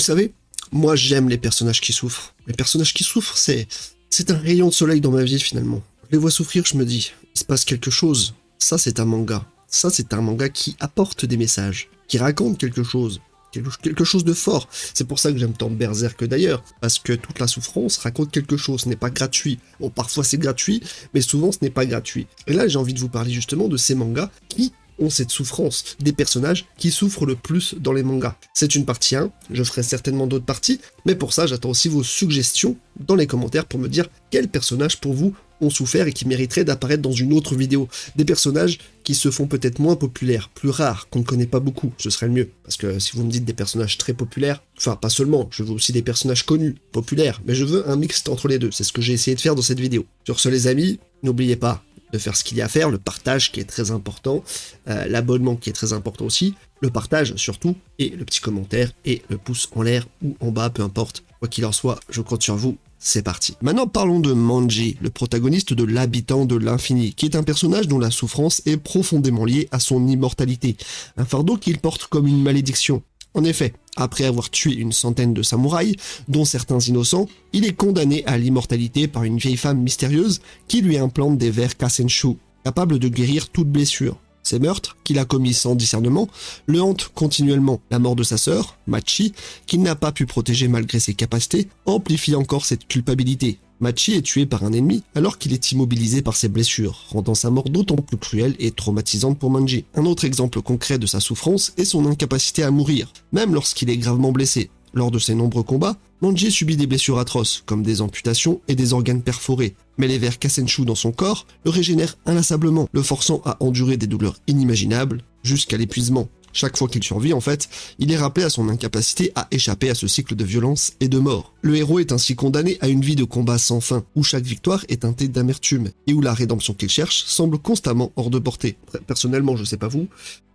Vous savez, moi j'aime les personnages qui souffrent. Les personnages qui souffrent, c'est un rayon de soleil dans ma vie finalement. Je les vois souffrir, je me dis, il se passe quelque chose. Ça c'est un manga. Ça c'est un manga qui apporte des messages, qui raconte quelque chose. Quelque chose de fort. C'est pour ça que j'aime tant Berserk d'ailleurs, parce que toute la souffrance raconte quelque chose, ce n'est pas gratuit. Bon, parfois c'est gratuit, mais souvent ce n'est pas gratuit. Et là j'ai envie de vous parler justement de ces mangas qui ont cette souffrance, des personnages qui souffrent le plus dans les mangas. C'est une partie 1, je ferai certainement d'autres parties, mais pour ça j'attends aussi vos suggestions dans les commentaires pour me dire quels personnages pour vous ont souffert et qui mériteraient d'apparaître dans une autre vidéo. Des personnages qui se font peut-être moins populaires, plus rares, qu'on ne connaît pas beaucoup, ce serait le mieux. Parce que si vous me dites des personnages très populaires, enfin pas seulement, je veux aussi des personnages connus, populaires, mais je veux un mix entre les deux, c'est ce que j'ai essayé de faire dans cette vidéo. Sur ce les amis, n'oubliez pas de faire ce qu'il y a à faire, le partage qui est très important, l'abonnement qui est très important aussi, le partage surtout, et le petit commentaire, et le pouce en l'air ou en bas, peu importe. Quoi qu'il en soit, je compte sur vous. C'est parti. Maintenant parlons de Manji, le protagoniste de l'Habitant de l'Infini, qui est un personnage dont la souffrance est profondément liée à son immortalité, un fardeau qu'il porte comme une malédiction. En effet, après avoir tué une centaine de samouraïs, dont certains innocents, il est condamné à l'immortalité par une vieille femme mystérieuse qui lui implante des vers Kasenshu, capables de guérir toute blessure. Ces meurtres, qu'il a commis sans discernement, le hantent continuellement. La mort de sa sœur, Machi, qu'il n'a pas pu protéger malgré ses capacités, amplifie encore cette culpabilité. Machi est tué par un ennemi alors qu'il est immobilisé par ses blessures, rendant sa mort d'autant plus cruelle et traumatisante pour Manji. Un autre exemple concret de sa souffrance est son incapacité à mourir, même lorsqu'il est gravement blessé. Lors de ses nombreux combats, Manji subit des blessures atroces, comme des amputations et des organes perforés, mais les vers Kasenshu dans son corps le régénèrent inlassablement, le forçant à endurer des douleurs inimaginables, jusqu'à l'épuisement. Chaque fois qu'il survit, en fait, il est rappelé à son incapacité à échapper à ce cycle de violence et de mort. Le héros est ainsi condamné à une vie de combat sans fin, où chaque victoire est teintée d'amertume, et où la rédemption qu'il cherche semble constamment hors de portée. Personnellement, je sais pas vous,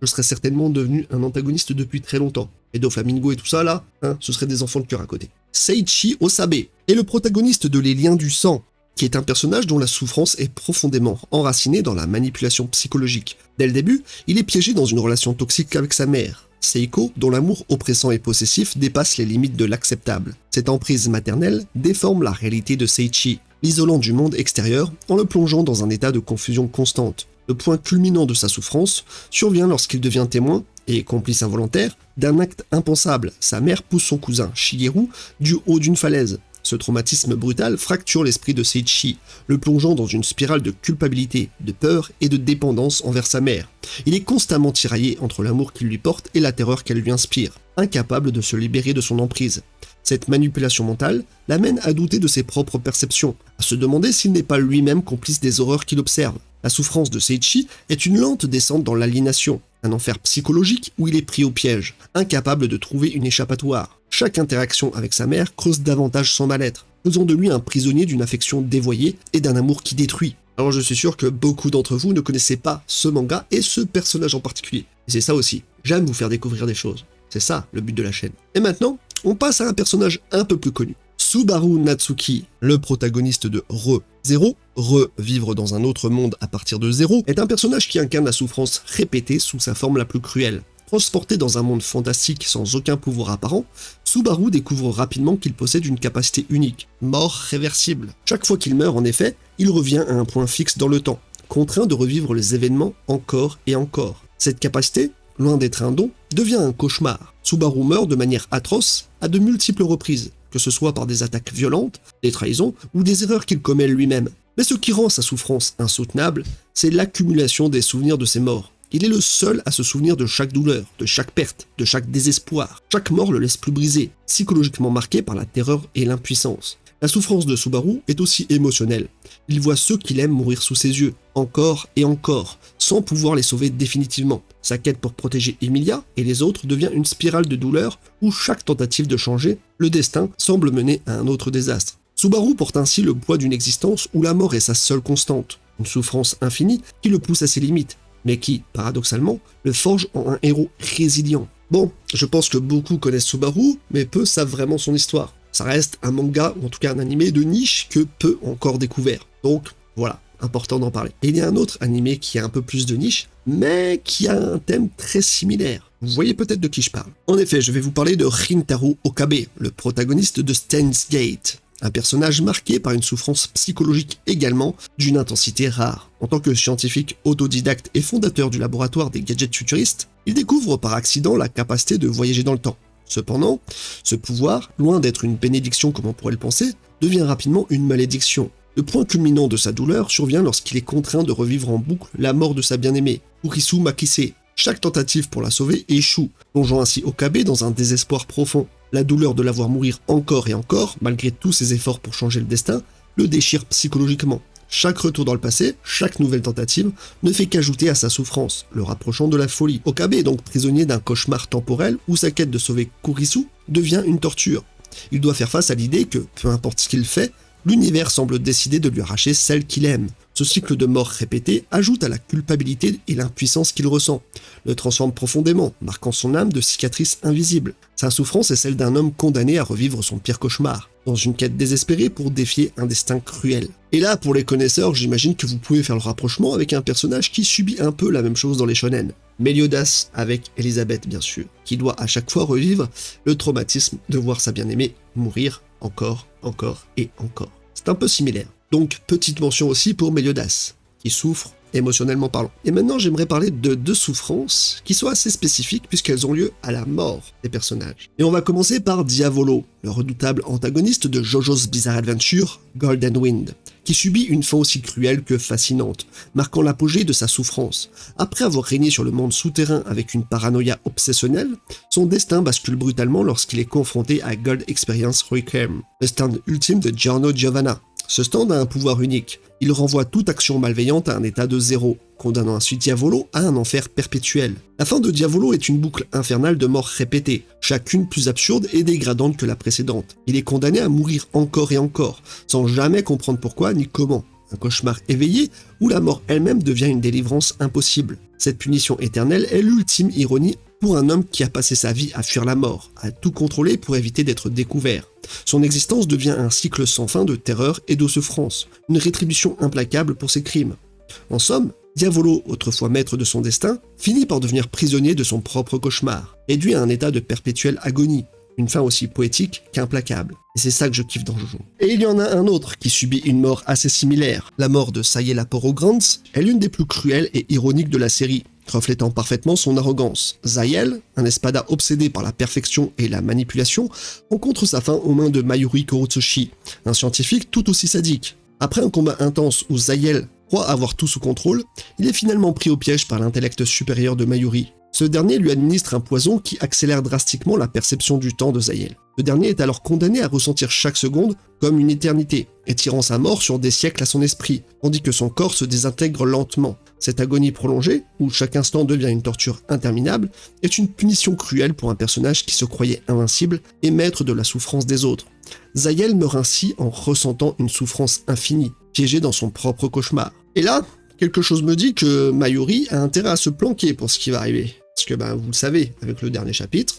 je serais certainement devenu un antagoniste depuis très longtemps. Et Doflamingo et tout ça là, ce serait des enfants de cœur à côté. Seiichi Osabe est le protagoniste de Les Liens du Sang, qui est un personnage dont la souffrance est profondément enracinée dans la manipulation psychologique. Dès le début, il est piégé dans une relation toxique avec sa mère, Seiko, dont l'amour oppressant et possessif dépasse les limites de l'acceptable. Cette emprise maternelle déforme la réalité de Seiichi, l'isolant du monde extérieur en le plongeant dans un état de confusion constante. Le point culminant de sa souffrance survient lorsqu'il devient témoin, et complice involontaire, d'un acte impensable. Sa mère pousse son cousin, Shigeru, du haut d'une falaise. Ce traumatisme brutal fracture l'esprit de Seiichi, le plongeant dans une spirale de culpabilité, de peur et de dépendance envers sa mère. Il est constamment tiraillé entre l'amour qu'il lui porte et la terreur qu'elle lui inspire, incapable de se libérer de son emprise. Cette manipulation mentale l'amène à douter de ses propres perceptions, à se demander s'il n'est pas lui-même complice des horreurs qu'il observe. La souffrance de Seiichi est une lente descente dans l'aliénation, un enfer psychologique où il est pris au piège, incapable de trouver une échappatoire. Chaque interaction avec sa mère creuse davantage son mal-être, faisant de lui un prisonnier d'une affection dévoyée et d'un amour qui détruit. Alors je suis sûr que beaucoup d'entre vous ne connaissez pas ce manga et ce personnage en particulier. Et c'est ça aussi, j'aime vous faire découvrir des choses. C'est ça le but de la chaîne. Et maintenant, on passe à un personnage un peu plus connu. Subaru Natsuki, le protagoniste de Re:Zero, revivre dans un autre monde à partir de zéro, est un personnage qui incarne la souffrance répétée sous sa forme la plus cruelle. Transporté dans un monde fantastique sans aucun pouvoir apparent, Subaru découvre rapidement qu'il possède une capacité unique, mort réversible. Chaque fois qu'il meurt en effet, il revient à un point fixe dans le temps, contraint de revivre les événements encore et encore. Cette capacité, loin d'être un don, devient un cauchemar. Subaru meurt de manière atroce à de multiples reprises, que ce soit par des attaques violentes, des trahisons ou des erreurs qu'il commet lui-même. Mais ce qui rend sa souffrance insoutenable, c'est l'accumulation des souvenirs de ses morts. Il est le seul à se souvenir de chaque douleur, de chaque perte, de chaque désespoir. Chaque mort le laisse plus brisé, psychologiquement marqué par la terreur et l'impuissance. La souffrance de Subaru est aussi émotionnelle. Il voit ceux qu'il aime mourir sous ses yeux, encore et encore, sans pouvoir les sauver définitivement. Sa quête pour protéger Emilia et les autres devient une spirale de douleur où chaque tentative de changer le destin semble mener à un autre désastre. Subaru porte ainsi le poids d'une existence où la mort est sa seule constante, une souffrance infinie qui le pousse à ses limites, mais qui, paradoxalement, le forge en un héros résilient. Bon, je pense que beaucoup connaissent Subaru, mais peu savent vraiment son histoire. Ça reste un manga, ou en tout cas un animé de niche que peu encore découvert. Donc, voilà, important d'en parler. Et il y a un autre animé qui a un peu plus de niche, mais qui a un thème très similaire, Vous voyez peut-être de qui je parle. En effet, je vais vous parler de Rintaro Okabe, le protagoniste de Steins Gate. Un personnage marqué par une souffrance psychologique également, d'une intensité rare. En tant que scientifique autodidacte et fondateur du laboratoire des gadgets futuristes, il découvre par accident la capacité de voyager dans le temps. Cependant, ce pouvoir, loin d'être une bénédiction comme on pourrait le penser, devient rapidement une malédiction. Le point culminant de sa douleur survient lorsqu'il est contraint de revivre en boucle la mort de sa bien-aimée, Kurisu Makise. Chaque tentative pour la sauver échoue, plongeant ainsi Okabe dans un désespoir profond. La douleur de la voir mourir encore et encore, malgré tous ses efforts pour changer le destin, le déchire psychologiquement. Chaque retour dans le passé, chaque nouvelle tentative, ne fait qu'ajouter à sa souffrance, le rapprochant de la folie. Okabe est donc prisonnier d'un cauchemar temporel où sa quête de sauver Kurisu devient une torture. Il doit faire face à l'idée que, peu importe ce qu'il fait, l'univers semble décider de lui arracher celle qu'il aime. Ce cycle de mort répété ajoute à la culpabilité et l'impuissance qu'il ressent, le transforme profondément, marquant son âme de cicatrices invisibles. Sa souffrance est celle d'un homme condamné à revivre son pire cauchemar, dans une quête désespérée pour défier un destin cruel. Et là, pour les connaisseurs, j'imagine que vous pouvez faire le rapprochement avec un personnage qui subit un peu la même chose dans les shonen. Meliodas avec Elisabeth bien sûr, qui doit à chaque fois revivre le traumatisme de voir sa bien-aimée mourir encore et encore. C'est un peu similaire. Donc, petite mention aussi pour Meliodas, qui souffre émotionnellement parlant. Et maintenant, j'aimerais parler de deux souffrances qui sont assez spécifiques puisqu'elles ont lieu à la mort des personnages. Et on va commencer par Diavolo, le redoutable antagoniste de JoJo's Bizarre Adventure, Golden Wind, qui subit une fin aussi cruelle que fascinante, marquant l'apogée de sa souffrance. Après avoir régné sur le monde souterrain avec une paranoïa obsessionnelle, son destin bascule brutalement lorsqu'il est confronté à Gold Experience Requiem, le stand ultime de Giorno Giovanna. Ce stand a un pouvoir unique. Il renvoie toute action malveillante à un état de zéro, condamnant ainsi Diavolo à un enfer perpétuel. La fin de Diavolo est une boucle infernale de morts répétées, chacune plus absurde et dégradante que la précédente. Il est condamné à mourir encore et encore, sans jamais comprendre pourquoi ni comment. Un cauchemar éveillé où la mort elle-même devient une délivrance impossible. Cette punition éternelle est l'ultime ironie pour un homme qui a passé sa vie à fuir la mort, à tout contrôler pour éviter d'être découvert. Son existence devient un cycle sans fin de terreur et de souffrance, une rétribution implacable pour ses crimes. En somme, Diavolo, autrefois maître de son destin, finit par devenir prisonnier de son propre cauchemar, réduit à un état de perpétuelle agonie, une fin aussi poétique qu'implacable. Et c'est ça que je kiffe dans Jojo. Et il y en a un autre qui subit une mort assez similaire. La mort de Sayela Porogrants est l'une des plus cruelles et ironiques de la série, reflétant parfaitement son arrogance. Zayel, un espada obsédé par la perfection et la manipulation, rencontre sa fin aux mains de Mayuri Korotsushi, un scientifique tout aussi sadique. Après un combat intense où Zayel croit avoir tout sous contrôle, il est finalement pris au piège par l'intellect supérieur de Mayuri. Ce dernier lui administre un poison qui accélère drastiquement la perception du temps de Zayel. Ce dernier est alors condamné à ressentir chaque seconde comme une éternité, étirant sa mort sur des siècles à son esprit, tandis que son corps se désintègre lentement. Cette agonie prolongée, où chaque instant devient une torture interminable, est une punition cruelle pour un personnage qui se croyait invincible et maître de la souffrance des autres. Zayel meurt ainsi en ressentant une souffrance infinie, piégé dans son propre cauchemar. Et là, quelque chose me dit que Mayuri a intérêt à se planquer pour ce qui va arriver. Parce que vous le savez, avec le dernier chapitre,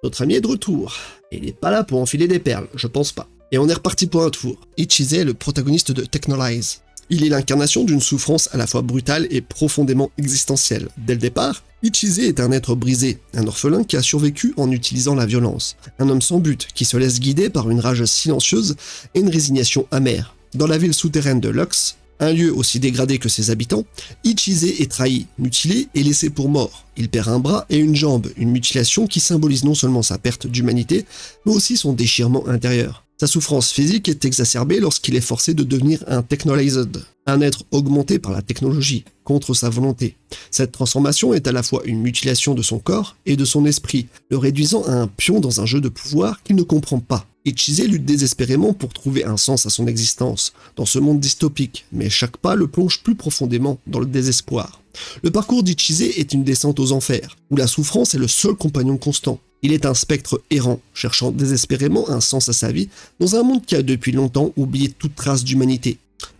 notre ami est de retour. Et il n'est pas là pour enfiler des perles, je pense pas. Et on est reparti pour un tour. Ichise est le protagoniste de Technolize. Il est l'incarnation d'une souffrance à la fois brutale et profondément existentielle. Dès le départ, Ichise est un être brisé, un orphelin qui a survécu en utilisant la violence. Un homme sans but, qui se laisse guider par une rage silencieuse et une résignation amère. Dans la ville souterraine de Lux, un lieu aussi dégradé que ses habitants, Ichise est trahi, mutilé et laissé pour mort. Il perd un bras et une jambe, une mutilation qui symbolise non seulement sa perte d'humanité, mais aussi son déchirement intérieur. Sa souffrance physique est exacerbée lorsqu'il est forcé de devenir un Technolized, un être augmenté par la technologie, contre sa volonté. Cette transformation est à la fois une mutilation de son corps et de son esprit, le réduisant à un pion dans un jeu de pouvoir qu'il ne comprend pas. Ichise lutte désespérément pour trouver un sens à son existence, dans ce monde dystopique, mais chaque pas le plonge plus profondément dans le désespoir. Le parcours d'Ichise est une descente aux enfers, où la souffrance est le seul compagnon constant. Il est un spectre errant, cherchant désespérément un sens à sa vie, dans un monde qui a depuis longtemps oublié toute trace d'humanité.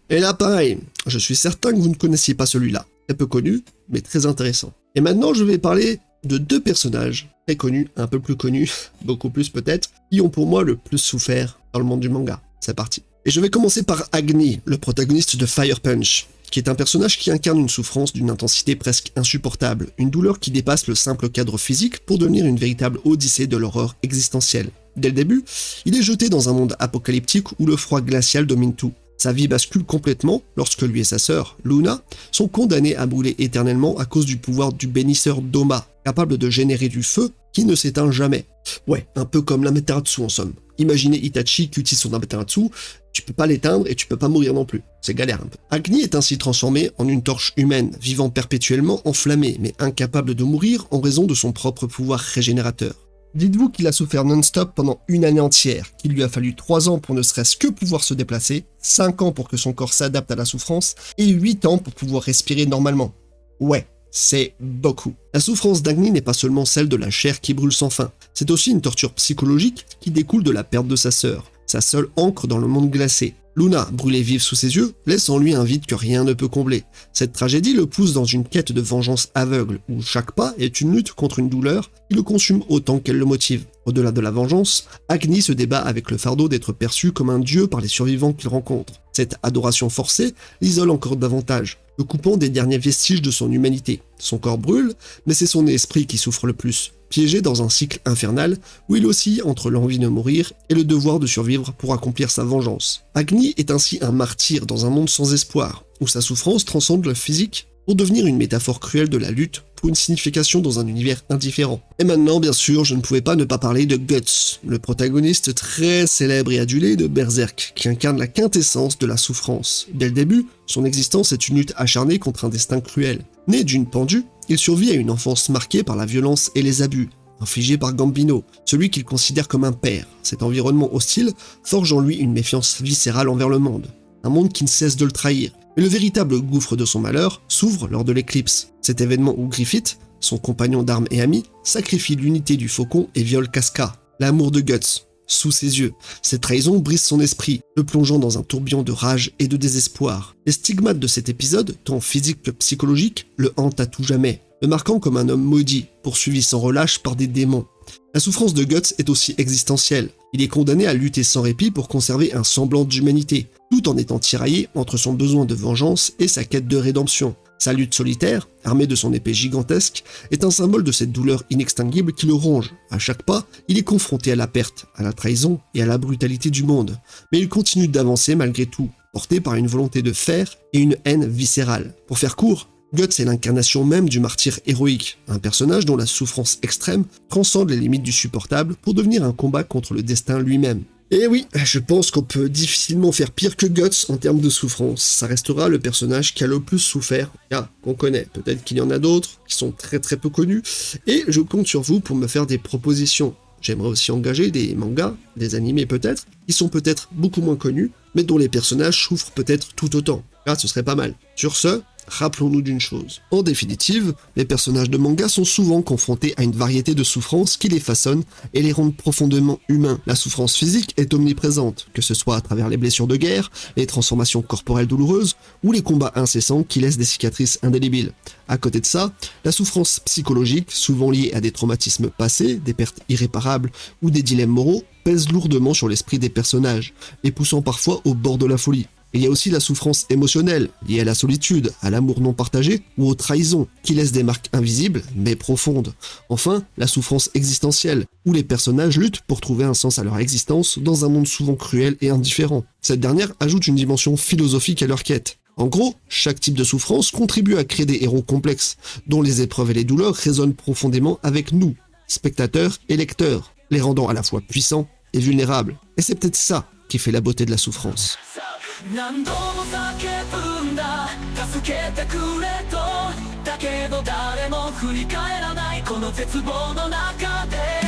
Et là pareil, je suis certain que vous ne connaissiez pas celui-là. Très peu connu, mais très intéressant. Et maintenant je vais parler de deux personnages, très connus, un peu plus connus, beaucoup plus peut-être, qui ont pour moi le plus souffert dans le monde du manga. C'est parti. Et je vais commencer par Agni, le protagoniste de Fire Punch, qui est un personnage qui incarne une souffrance d'une intensité presque insupportable, une douleur qui dépasse le simple cadre physique pour devenir une véritable odyssée de l'horreur existentielle. Dès le début, il est jeté dans un monde apocalyptique où le froid glacial domine tout. Sa vie bascule complètement lorsque lui et sa sœur, Luna, sont condamnés à brûler éternellement à cause du pouvoir du bénisseur Doma, capable de générer du feu qui ne s'éteint jamais. Ouais, un peu comme l'Amaterasu en somme. Imaginez Itachi qui utilise son Amaterasu, tu peux pas l'éteindre et tu peux pas mourir non plus. C'est galère un peu. Agni est ainsi transformé en une torche humaine, vivant perpétuellement enflammée, mais incapable de mourir en raison de son propre pouvoir régénérateur. Dites-vous qu'il a souffert non-stop pendant une année entière, qu'il lui a fallu 3 ans pour ne serait-ce que pouvoir se déplacer, 5 ans pour que son corps s'adapte à la souffrance, et 8 ans pour pouvoir respirer normalement. Ouais, c'est beaucoup. La souffrance d'Agni n'est pas seulement celle de la chair qui brûle sans fin, c'est aussi une torture psychologique qui découle de la perte de sa sœur, sa seule ancre dans le monde glacé. Luna, brûlée vive sous ses yeux, laisse en lui un vide que rien ne peut combler. Cette tragédie le pousse dans une quête de vengeance aveugle, où chaque pas est une lutte contre une douleur qui le consume autant qu'elle le motive. Au-delà de la vengeance, Agni se débat avec le fardeau d'être perçu comme un dieu par les survivants qu'il rencontre. Cette adoration forcée l'isole encore davantage, le coupant des derniers vestiges de son humanité. Son corps brûle, mais c'est son esprit qui souffre le plus, piégé dans un cycle infernal où il oscille entre l'envie de mourir et le devoir de survivre pour accomplir sa vengeance. Agni est ainsi un martyr dans un monde sans espoir, où sa souffrance transcende le physique pour devenir une métaphore cruelle de la lutte pour une signification dans un univers indifférent. Et maintenant, bien sûr, je ne pouvais pas ne pas parler de Guts, le protagoniste très célèbre et adulé de Berserk, qui incarne la quintessence de la souffrance. Dès le début, son existence est une lutte acharnée contre un destin cruel. Né d'une pendue, il survit à une enfance marquée par la violence et les abus, infligés par Gambino, celui qu'il considère comme un père. Cet environnement hostile forge en lui une méfiance viscérale envers le monde, un monde qui ne cesse de le trahir. Et le véritable gouffre de son malheur s'ouvre lors de l'éclipse, cet événement où Griffith, son compagnon d'armes et ami, sacrifie l'unité du faucon et viole Casca, l'amour de Guts, sous ses yeux. Cette trahison brise son esprit, le plongeant dans un tourbillon de rage et de désespoir. Les stigmates de cet épisode, tant physiques que psychologiques, le hantent à tout jamais, le marquant comme un homme maudit, poursuivi sans relâche par des démons. La souffrance de Guts est aussi existentielle. Il est condamné à lutter sans répit pour conserver un semblant d'humanité, tout en étant tiraillé entre son besoin de vengeance et sa quête de rédemption. Sa lutte solitaire, armée de son épée gigantesque, est un symbole de cette douleur inextinguible qui le ronge. À chaque pas, il est confronté à la perte, à la trahison et à la brutalité du monde. Mais il continue d'avancer malgré tout, porté par une volonté de faire et une haine viscérale. Pour faire court, Guts est l'incarnation même du martyr héroïque, un personnage dont la souffrance extrême transcende les limites du supportable pour devenir un combat contre le destin lui-même. Et oui, je pense qu'on peut difficilement faire pire que Guts en termes de souffrance. Ça restera le personnage qui a le plus souffert, qu'on connaît. Peut-être qu'il y en a d'autres qui sont très très peu connus, et je compte sur vous pour me faire des propositions. J'aimerais aussi engager des mangas, des animés peut-être, qui sont peut-être beaucoup moins connus, mais dont les personnages souffrent peut-être tout autant. Là, ce serait pas mal. Sur ce, rappelons-nous d'une chose. En définitive, les personnages de manga sont souvent confrontés à une variété de souffrances qui les façonnent et les rendent profondément humains. La souffrance physique est omniprésente, que ce soit à travers les blessures de guerre, les transformations corporelles douloureuses ou les combats incessants qui laissent des cicatrices indélébiles. À côté de ça, la souffrance psychologique, souvent liée à des traumatismes passés, des pertes irréparables ou des dilemmes moraux, pèse lourdement sur l'esprit des personnages, les poussant parfois au bord de la folie. Il y a aussi la souffrance émotionnelle, liée à la solitude, à l'amour non partagé ou aux trahisons, qui laissent des marques invisibles mais profondes. Enfin, la souffrance existentielle, où les personnages luttent pour trouver un sens à leur existence dans un monde souvent cruel et indifférent. Cette dernière ajoute une dimension philosophique à leur quête. En gros, chaque type de souffrance contribue à créer des héros complexes, dont les épreuves et les douleurs résonnent profondément avec nous, spectateurs et lecteurs, les rendant à la fois puissants et vulnérables. Et c'est peut-être ça qui fait la beauté de la souffrance. 何度も叫ぶんだ助けてくれとだけど誰も振り返らないこの絶望の中で